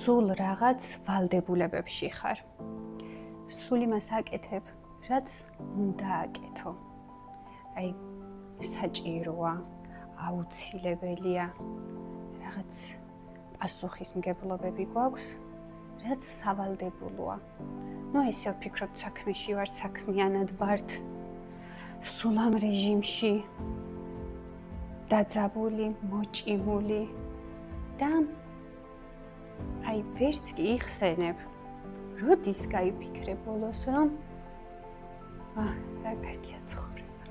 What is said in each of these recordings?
სულ რაღაც ვალდებულებებში ხარ. სულ იმას აკეთებ, რაც უნდა აკეთო. აი საჭიროა, აუცილებელია, რაღაც პასუხისმგებლობები გვაქვს, რაც სავალდებულოა. ესე ვფიქრობთ, საქმეში ვართ, საქმიანად ვართ, სულ ამ რეჟიმში დაძაბული, მოჭიმული და აი ვერც კი იხსენებ, როდის გაიფიქრე ბოლოს, რომ რა კარგია ცხოვრება.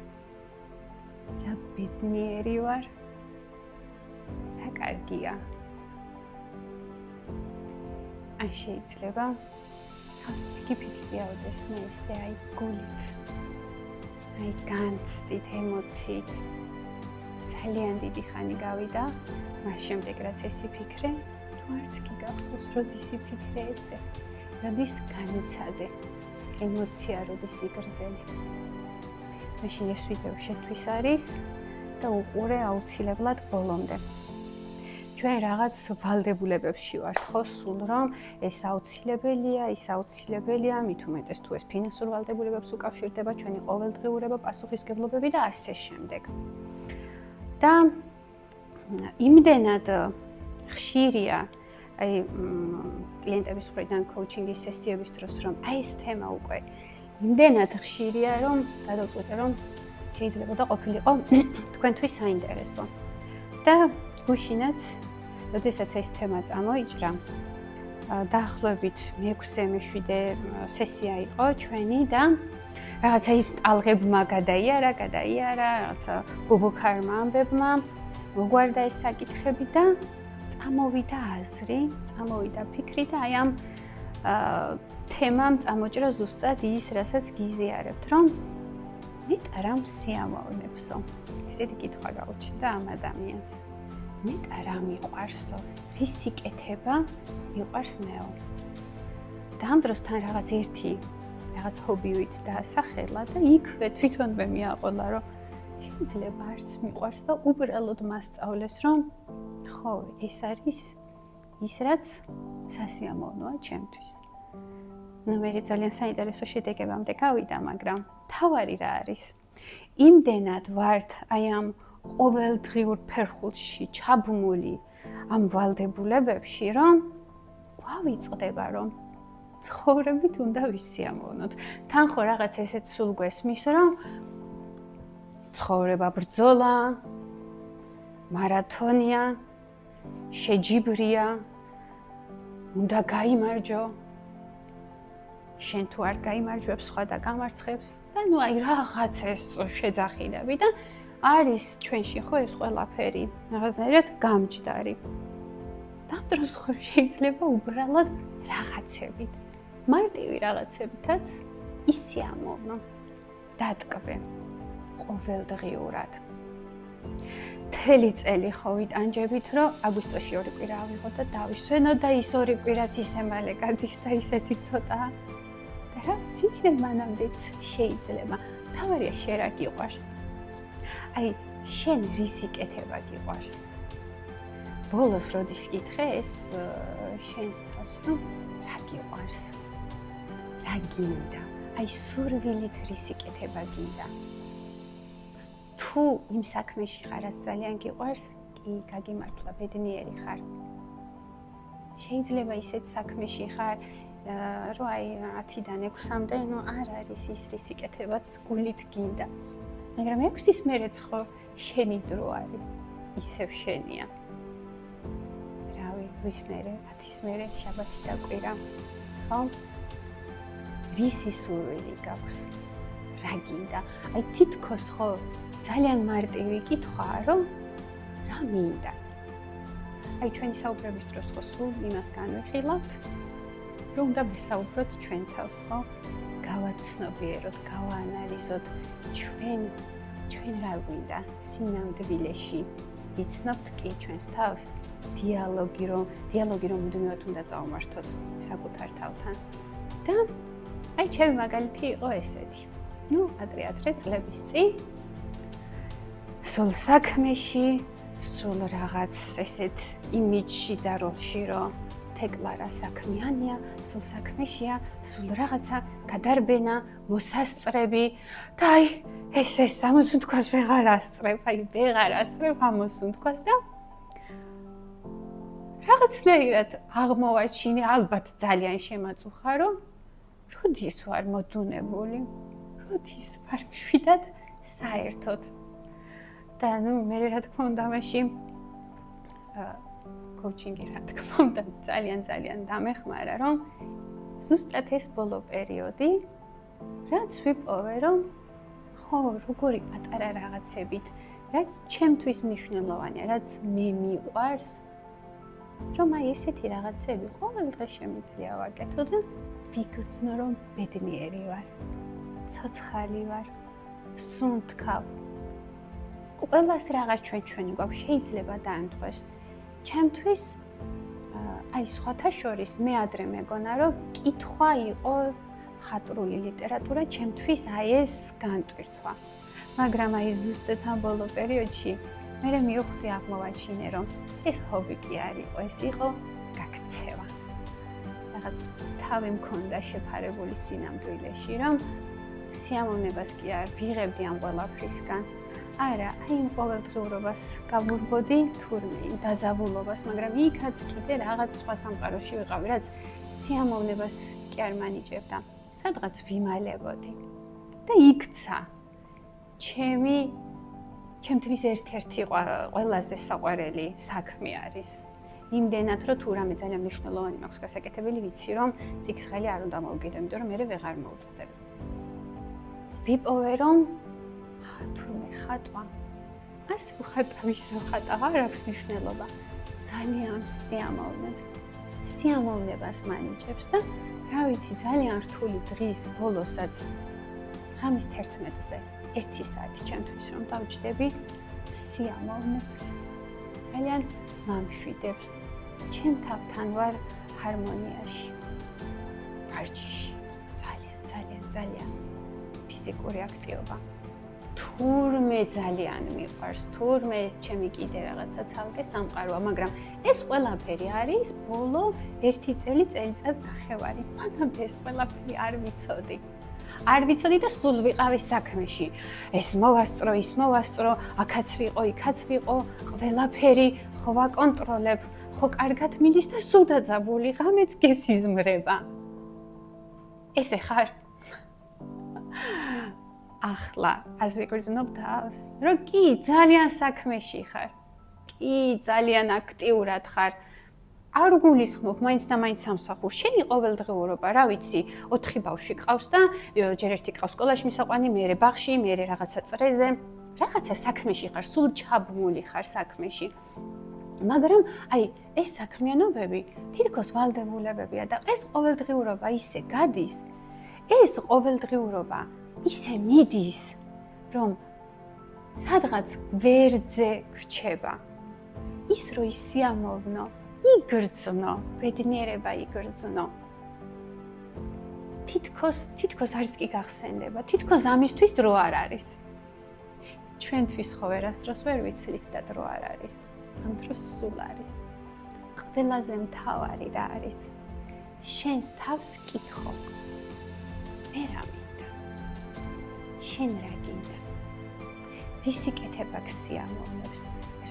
რა ბედნიერი ვარ. რა კარგია. აი შეიძლება გიფიქრიაოდეს მე ესე აი გულით. აი განცდით, ემოციით. ძალიან დიდი ხანი გავიდა, მას შემდეგ რაც ეს იფიქრე, თუ არც კი გახსოვს, როდის იფიქრე ესე. როდის განიცადე ემოცია, როდის იგრძელე. მაშინ ეს ვიდეო შენთვის არის და უყურე აუცილებლად ბოლომდე. ჩვენ რაღაც ვალდებულებებში ვართ, ხო, სულ რომ ეს აუცილებელია, ის აუცილებელია, მით უმეტეს თუ ეს ფინანსურ ვალდებულებებს უკავშირდება, ჩვენი ყოველდღიურობა, პასუხისმგებლობები და ასე შემდეგ. და იმდენად ხშირია აი კლიენტების მხრიდან კოუჩინგის სესიების დროს, რომ აი ეს თემა უკვე იმდენად ხშირია, რომ გადავწყვიტე, რომ შეიძლება და ყოფილიყო თქვენთვის საინტერესო. და გუშინაც, როდესაც ეს თემა წამოიჭრა, დაახლოებით მე-6-მე-7 სესია იყო ჩვენი და რაღაცა ტალღებმა გადაიარა, რაღაცა ბობოქარმა ამბებმა, მოგვარდა ეს საკითხები და წამოვიდა აზრი, წამოვიდა ფიქრი და აი ამ თემამ წამოჭრა ზუსტად ის, რასაც გიზიარებთ, რომ მეტა რამ სიამოვნებსო. ესეთი კითხვა გაუჩნდა ამ ადამიანს. მეტა რა მიყვარსო, რის იკეთება მიყვარს მეო. და ამ დროსთან რაღაც ჰობივით დაასახელა და იქვე თვითონვე მიაყოლა, რომ შეიძლება არც მიყვარს და უბრალოდ მასწავლეს, რომ ხო, ეს არის ის, რაც სასიამოვნოა ჩემთვის. მე ძალიან საინტერესო შედეგებამდე გავიდა, მაგრამ თავარი რა არის? იმდენად ვართ აი ამ ყოველდღიურ ფერხულში ჩაბმული ამ ვალდებულებებში, რომ ვავიწყდება, რომ ცხოვრებით უნდა ვისიამოვნოთ. თან ხო რაღაც ესეც სულ გვესმის, რომ ცხოვრება ბრძოლა, მარათონია, შეჯიბრია, უნდა გაიმარჯო. შენ თუ არ გაიმარჯვებს, სხვა და გამარცხებს და აი რაღაც ეს შეძახილები და არის ჩვენში ხო ეს ყველაფერი რაღაცნაირად გამჯდარი. და ამ დროს ხო შეიძლება უბრალოდ რაღაცებით, მარტივი რაღაცებითაც ისიამოვნო, დატკბე ყოველდღიურად. მთელი წელი ხო ვიტანჯებით, რომ აგვისტოში 2 კვირა ავიღოთ და დავისვენო და ის 2 კვირაც ისე მალე გადის და ისეთი ცოტაა. და რაც იქნებ მანამდეც შეიძლება. თავარია შენ რა გიყვარს. აი შენ რის იკეთება გიყვარს. ბოლოს როდის კითხე ეს შენს თავს, რომ რა გიყვარს. რა გინდა. აი სურვილით რის იკეთება გინდა. თუ იმ საქმეში ხარ, რაც ძალიან გიყვარს, კი, გაგიმართლა, ბედნიერი ხარ. შეიძლება ისეთ საქმეში ხარ, რომ აი 10-დან 6-მდე, არ არის ის რის იკეთებაც გულით გინდა. მაგრამ 6-ის მერეც ხო შენი დრო არის, ისევ შენია. რავი, ვის მერე, 10-ის მერე, შაბათი და კვირა, ხო? რისი სურვილი გაქვს? რა გინდა? აი თითქოს ხო ძალიან მარტივი კითხვაა, რომ რა მინდა? აი ჩვენი საუბრების დროს ხო სულ იმას განვიხილავთ, რომ უნდა ვისაუბროთ ჩვენ თავს, ხო? გავაცნობიეროთ, გავაანალიზოთ ჩვენ რა გვინდა სინამდვილეში. ვიცნობთ კი ჩვენს თავს დიალოგი რომ მუდმივად უნდა წავმართოთ საკუთარ თავთან. და აი ჩემი მაგალითი იყო ესეთი. ადრე წლების წინ სულ საქმეში, სულ რაღაც ესეთ იმიჯში და როლში, რომ თეკლარა საქმიანია, სულ საქმეშია, სულ რაღაცა გადარბენა, მოსასწრები და აი ეს ამოსუნთქვას ვეღარ ასწრებ ამოსუნთქვას და რაღაცნაირად აღმოვაჩინე, ალბათ ძალიან შემაწუხა, რომ როდის ვარ მოდუნებული, როდის ვარ მშვიდად საერთოდ. და მე რა თქმა უნდა მაშინ კოუჩინგი რა თქმა უნდა ძალიან დამეხმარა, რომ ზუსტად ეს ბოლო პერიოდი რაც ვიპოვე, რომ ხო, როგორი პატარა რაღაცებით, რაც ჩემთვის მნიშვნელოვანია, რაც მე მიყვარს, რომ აი ესეთი რაღაცები ყოველ დღე შემიძლია ვაკეთო და ვიგრძნო, რომ ბედნიერი ვარ, ცოცხალი ვარ, სუნთქავ. ყველას რაღაც ჩვენი გვაქვს, შეიძლება დაემთხვეს. ჩემთვის აი სხვათა შორის მე ადრე მეგონა, რომ კითხვა იყო მხატვრული ლიტერატურა, ჩემთვის აი ეს განტვირთვა. მაგრამ აი ზუსტად ამ ბოლო პერიოდში მე მივხვდი აღმოვაჩინე, რომ ეს ჰობი კი არ იყო, ეს იყო გაქცევა. რაღაც თავი მქონდა შეფარებული სინამდვილეში, რომ სიამოვნებას კი არ ვიღებდი ამ ყველაფრისგან. არა, აი იმ ყოველდღიურობას გავურბოდი თურმე იმ დაძაბულობას, მაგრამ იქაც კიდე რაღაც სხვა სამყაროში ვიყავი, რაც სიამოვნებას კი არ მანიჭებდა. სადღაც ვიმალებოდი და იქცა ჩემთვის ერთ-ერთი ყველაზე საყვარელი საქმე არის. იმდენად, რომ თუ რამე ძალიან მნიშვნელოვანი მაქვს გასაკეთებელი, ვიცი, რომ წიგს-ხელი არ უნდა მოვგიდო, იმიტომ რომ მე ვეღარ მოვწყდები. ვიპოვე, რომ თურმე ხატვა, ასე ვხატავ, ისე ვხატავ, არ აქვს მნიშვნელობა. ძალიან სიამოვნებას მანიჭებს და რა ვიცი, ძალიან რთული დღის ბოლოსაც ღამის 11-ზე 1 საათი ჩემთვის რომ დავჯდები სიამოვნებს, ძალიან მამშვიდებს, ჩემ თავთან ვარ ჰარმონიაში, ვარჯიში, ძალიან ფიზიკური აქტივობა. თურმე ძალიან მიყვარს, თურმე ჩემი კიდე რაღაცა ცალკე სამყაროა, მაგრამ ეს ყველაფერი არის ბოლო 1 წელიწადს ნახევარი. მანამდე ეს ყველაფერი არ ვიცოდი და სულ ვიყავი საქმეში. ეს მოვასწრო, ის მოვასწრო, აქაც ვიყო, იქაც ვიყო, ყველაფერი ხო ვაკონტროლებ, ხო კარგად მიდის და სულ დაძაბული, ღამეც გესიზმრება. ესე ხარ? ახლა ასე გვიზნობ თავს, რომ კი ძალიან საქმეში ხარ, კი ძალიან აქტიურად ხარ, არ გულისხმობ მაინც და მაინც სამსახურს, შენი ყოველდღიურობა, რა ვიცი, 4 ბავშვი ყავს და ჯერ ერთი ყავს სკოლაში მისაყვანი, მერე ბაღში, მერე რაღაცა წრეზე, რაღაცა საქმეში ხარ, სულ ჩაბმული ხარ საქმეში. მაგრამ აი ეს საქმიანობები თითქოს ვალდებულებებია და ეს ყოველდღიურობა ისე გადის, ეს ყოველდღიურობა ისე მიდის, რომ სადღაც ვერძე გრჩება. ის რო ისიამოვნო, იგრძნო, ბედნიერება იგრძნო. თითქოს არც კი გახსენდება, თითქოს ამისთვის დრო არ არის. ჩვენთვის ხო ვერასდროს ვერ ვიცით და დრო არ არის. ამ დროს სულ არის. ყველაზე მთავარი რა არის? შენს თავს კითხო. მე რა მინდა? შენ რა გინდა? რისი კეთება გსიამოვნებს?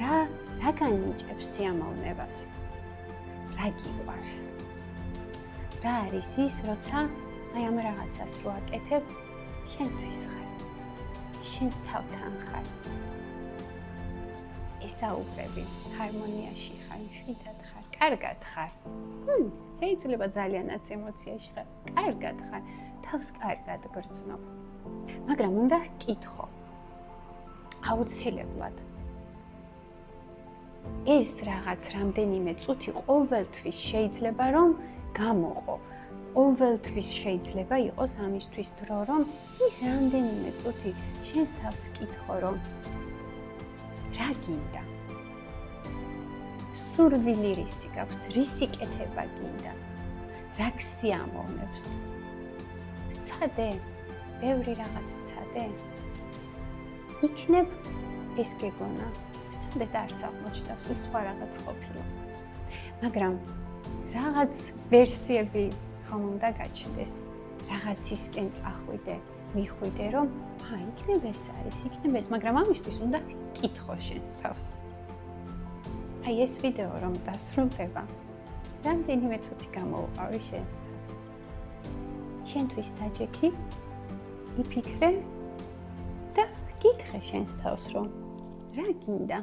რა განიჭებს სიამოვნებას? რა გიყვარს? რა არის ის, როცა აი ამ რაღაცას რო აკეთებ, შენთვის ხარ. შენს თავთან ხარ. ესაუბრები, ჰარმონიაში ხარ, მშვიდად ხარ, კარგად ხარ. შეიძლება ძალიანაც ემოციაში ხარ, კარგად ხარ, თავს კარგად გრძნობ. მაგრამ უნდა კითხო. აუცილებლად. ეს რაღაც რამდენიმე წუთი ყოველთვის შეიძლება რომ გამოყო. ყოველთვის შეიძლება იყოს ამისთვის დრო, რომ ის რამდენიმე წუთი შენს თავს კითხო, რომ რა გინდა? სურვილი რისი გაქვს? რისი კეთება გინდა? რა გსიამოვნებს? სცადე? ბევრი რაღაც სცადე? იქნებ ეს გეგონა. სცადე და არც აღმოჩნდა, სულ სხვა რაღაც ყოფილა. მაგრამ რაღაც ვერსიები ხომ უნდა გაჩნდეს, რაღაცისკენ წახვიდე, მიხვიდე, რომ იქნებ ეს არის, იქნებ ეს, მაგრამ ამისთვის უნდა კითხო შენს თავს. ეს ვიდეო რომ დასრულდება, რამდენიმე წუთი გამოვყავი შენს თავს. შენთვის დაჯექი, იფიქრე და კითხე შენს თავს, რომ რა გინდა?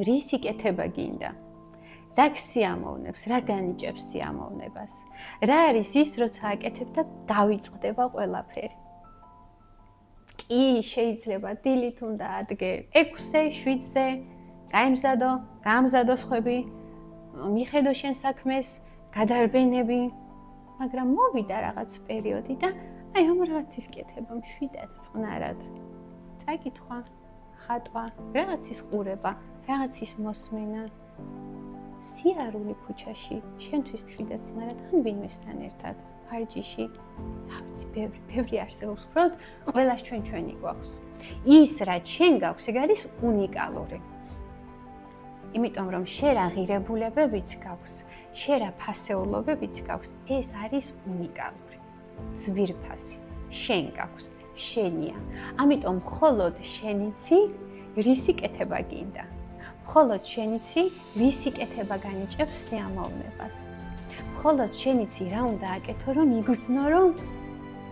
რისი კეთება გინდა? რა გსიამოვნებს, რა განიჭებს სიამოვნებას? რა არის ის, როცა აკეთებ და დავიწყდება ყველაფერი? კი, შეიძლება დილით უნდა ადგე 6-ზე, 7-ზე, გამზადო სხვები, მიხედო შენ საქმეს, გადარბენები, მაგრამ მოვიდა რაღაც პერიოდი და ამ რაღაცის კეთება მშვიდად, წყნარად. წაკითხვა, ხატვა, რაღაცის ყურება, რაღაცის მოსმენა. სიარული ქუჩაში, შენთვის მშვიდად, წყნარად, ან ვინმესთან ერთად, ფარჯიში, ბევრი არსებობს, უბრალოდ ყველას ჩვენი გვაქვს. ის, რაც შენ გაქვს, ეგ არის უნიკალური. იმიტომ რომ შენ რა ღირებულებებიც გაქვს, შენ რა ფასეულობებიც გაქვს, ეს არის უნიკალური. ძვირფასი, შენ გაქვს, შენია. ამიტომ მხოლოდ შენ იცი, რისი კეთება გინდა. მხოლოდ შენ იცი, რისი კეთება განიჭებს სიამოვნებას. მხოლოდ შენ იცი, რა უნდა აკეთო, რომ იგრძნო, რომ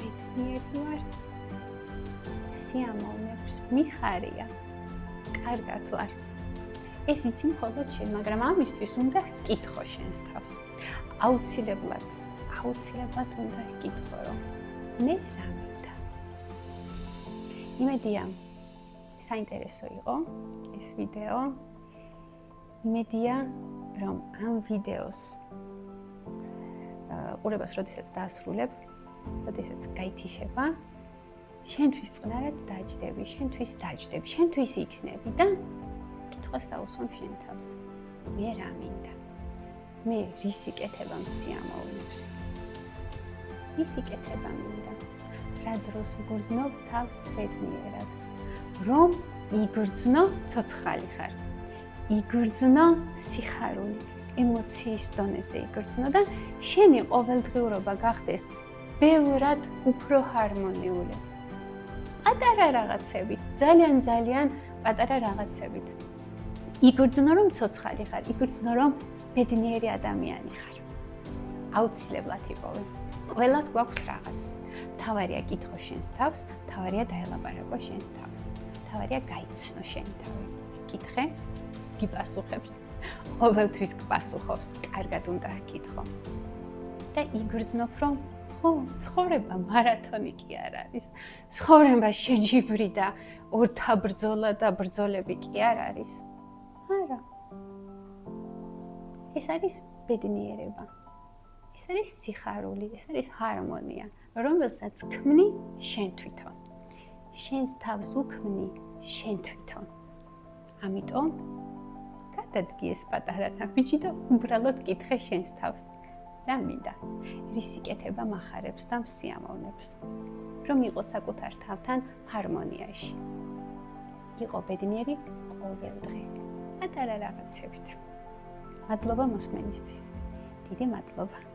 ბედნიერი ვარ. სიამოვნებს მიხარია. კარგად ვარ. ეს იცი მხოლოდ შენ, მაგრამ ამისთვის უნდა კითხო შენს თავს. აუცილებლად უნდა კითხო, რომ მე რა მინდა. იმედია, საინტერესო იყო ეს ვიდეო. იმედია, რომ ამ ვიდეოს ყურებას როდესაც დაასრულებ, როდესაც გაითიშება, შენთვის წყნარად დაჯდები, შენთვის იქნები და კითხვას დაუსვამ შენ თავს. მე რა მინდა? მე რისი კეთება მსიამოვნებს? რისი კეთება მინდა? რა დროს ვგრძნობ თავს ბედნიერად? რომ იგრძნო ცოცხალი ხარ. იგრძნო სიხარული, ემოციის დონეზე იგრძნო და შენი ყოველდღიურობა გახდეს ბევრად უფრო ჰარმონიული. პატარა რაღაცებით, ძალიან პატარა რაღაცებით. იგრძნო რომ ცოცხალი ხარ, იგრძნო რომ ბედნიერი ადამიანი ხარ. აუცილებლად იპოვე. ყველას გვაქვს რაღაც. თავარია კითხო შენს თავს, თავარია დაელაპარაკო შენს თავს. თავარია გაიცნო შენი თავი. კითხე, გიპასუხებს. ყოველთვის გპასუხობს, კარგად უნდა კითხო. და იგრძნობ, რომ ცხოვრება მარათონი კი არ არის. ცხოვრება შეჯიბრი და ორთაბრძოლა და ბრძოლები კი არ არის. არა. ეს არის ბედნიერება. ეს არის სიხარული, ეს არის ჰარმონია, რომელსაც ქმნი შენ თვითონ. შენს თავს უქმნი შენ თვითონ. ამიტომ გადადგი ეს პატარა ნაბიჯი და უბრალოდ კითხე შენს თავს. რა მინდა? რისი კეთება მახარებს და მსიამოვნებს? რომ იყო საკუთარ თავთან ჰარმონიაში. იყო ბედნიერი ყოველ დღე. პატარა რაღაცებით. მადლობა მოსმენისთვის. დიდი მადლობა.